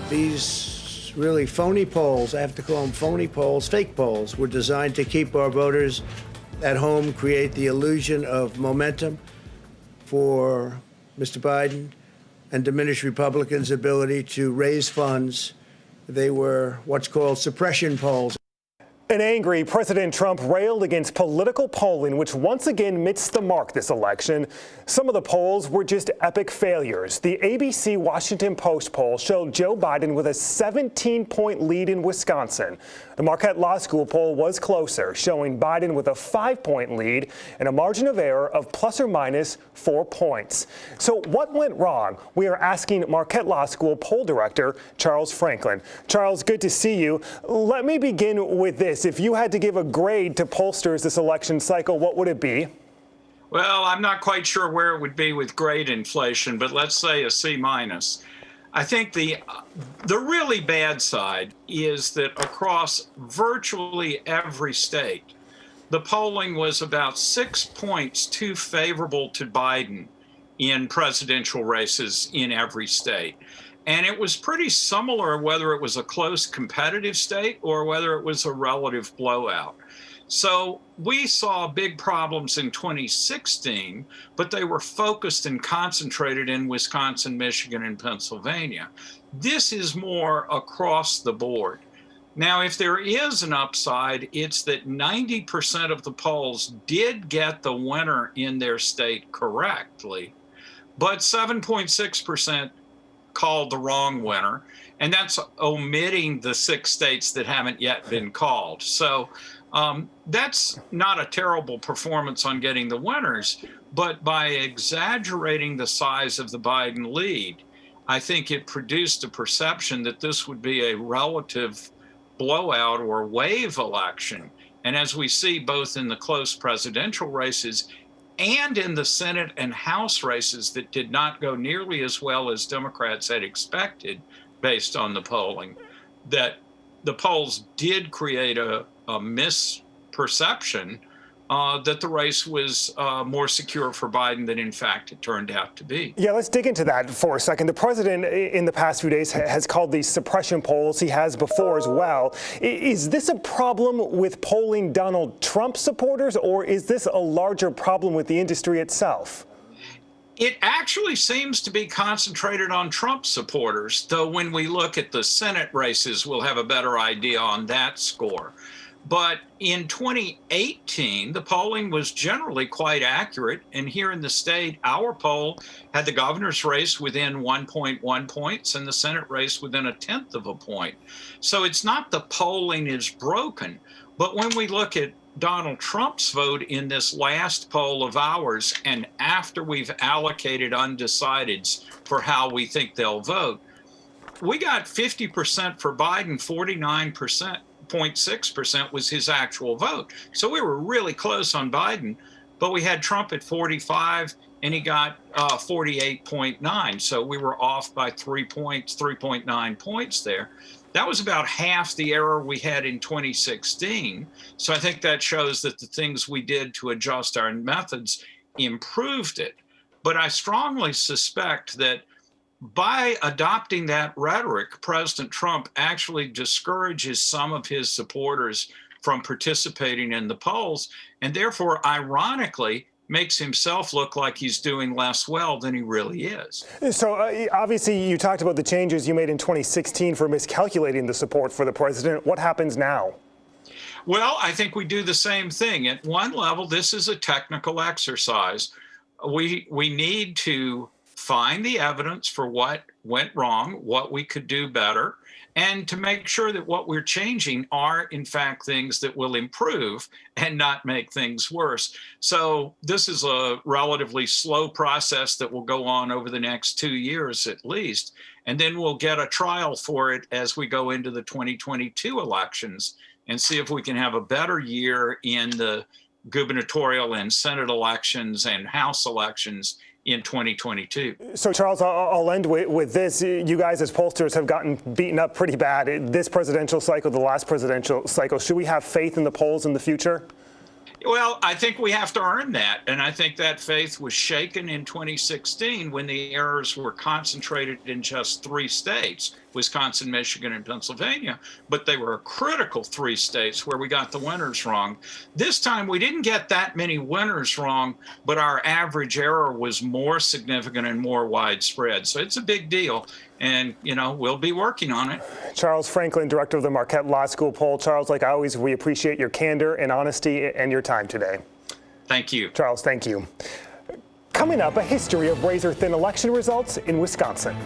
These really phony polls, I have to call them phony polls, fake polls, were designed to keep our voters at home, create the illusion of momentum for Mr. Biden, and diminish Republicans' ability to raise funds. They were what's called suppression polls. An angry President Trump railed against political polling, which once again missed the mark this election. Some of the polls were just epic failures. The ABC Washington Post poll showed Joe Biden with a 17-point lead in Wisconsin. The Marquette Law School poll was closer, showing Biden with a 5-point lead and a margin of error of plus or minus 4 points. So what went wrong? We are asking Marquette Law School poll director Charles Franklin. Charles, good to see you. Let me begin with this. If you had to give a grade to pollsters this election cycle, what would it be? Well, I'm not quite sure where it would be with grade inflation, but let's say a C-. I think the really bad side is that across virtually every state, the polling was about 6 points too favorable to Biden in presidential races in every state. And it was pretty similar whether it was a close competitive state or whether it was a relative blowout. So we saw big problems in 2016, but they were focused and concentrated in Wisconsin, Michigan, and Pennsylvania. This is more across the board. Now, if there is an upside, it's that 90% of the polls did get the winner in their state correctly, but 7.6% called the wrong winner, and that's omitting the 6 states that haven't yet been called. So that's not a terrible performance on getting the winners, but by exaggerating the size of the Biden lead, I think it produced a perception that this would be a relative blowout or wave election. And as we see both in the close presidential races and in the Senate and House races that did not go nearly as well as Democrats had expected based on the polling, that the polls did create a misperception that the race was more secure for Biden than in fact it turned out to be. Yeah, let's dig into that for a second. The president in the past few days has called these suppression polls. He has before as well. Is this a problem with polling Donald Trump supporters, or is this a larger problem with the industry itself? It actually seems to be concentrated on Trump supporters, though when we look at the Senate races, we'll have a better idea on that score. But in 2018, the polling was generally quite accurate. And here in the state, our poll had the governor's race within 1.1 points and the Senate race within 1/10 of a point. So it's not the polling is broken. But when we look at Donald Trump's vote in this last poll of ours, and after we've allocated undecideds for how we think they'll vote, we got 50% for Biden, 49.6% was his actual vote. So we were really close on Biden, but we had Trump at 45 and he got 48.9. So we were off by 3 points, 3.9 points there. That was about half the error we had in 2016. So I think that shows that the things we did to adjust our methods improved it. But I strongly suspect that by adopting that rhetoric, President Trump actually discourages some of his supporters from participating in the polls, and therefore, ironically, makes himself look like he's doing less well than he really is. So obviously you talked about the changes you made in 2016 for miscalculating the support for the president. What happens now? Well, I think we do the same thing. At one level, this is a technical exercise. We need to find the evidence for what went wrong, what we could do better, and to make sure that what we're changing are, in fact, things that will improve and not make things worse. So this is a relatively slow process that will go on over the next 2 years at least, and then we'll get a trial for it as we go into the 2022 elections and see if we can have a better year in the gubernatorial and Senate elections and House elections in 2022. So, Charles, I'll end with this. You guys as pollsters have gotten beaten up pretty bad this presidential cycle, the last presidential cycle. Should we have faith in the polls in the future? Well, I think we have to earn that. And I think that faith was shaken in 2016 when the errors were concentrated in just 3 states, Wisconsin, Michigan, and Pennsylvania. But they were a critical 3 states where we got the winners wrong. This time we didn't get that many winners wrong, but our average error was more significant and more widespread. So it's a big deal. And, we'll be working on it. Charles Franklin, director of the Marquette Law School poll. Charles, like always, we appreciate your candor and honesty and your time today. Thank you. Charles, thank you. Coming up, a history of razor-thin election results in Wisconsin.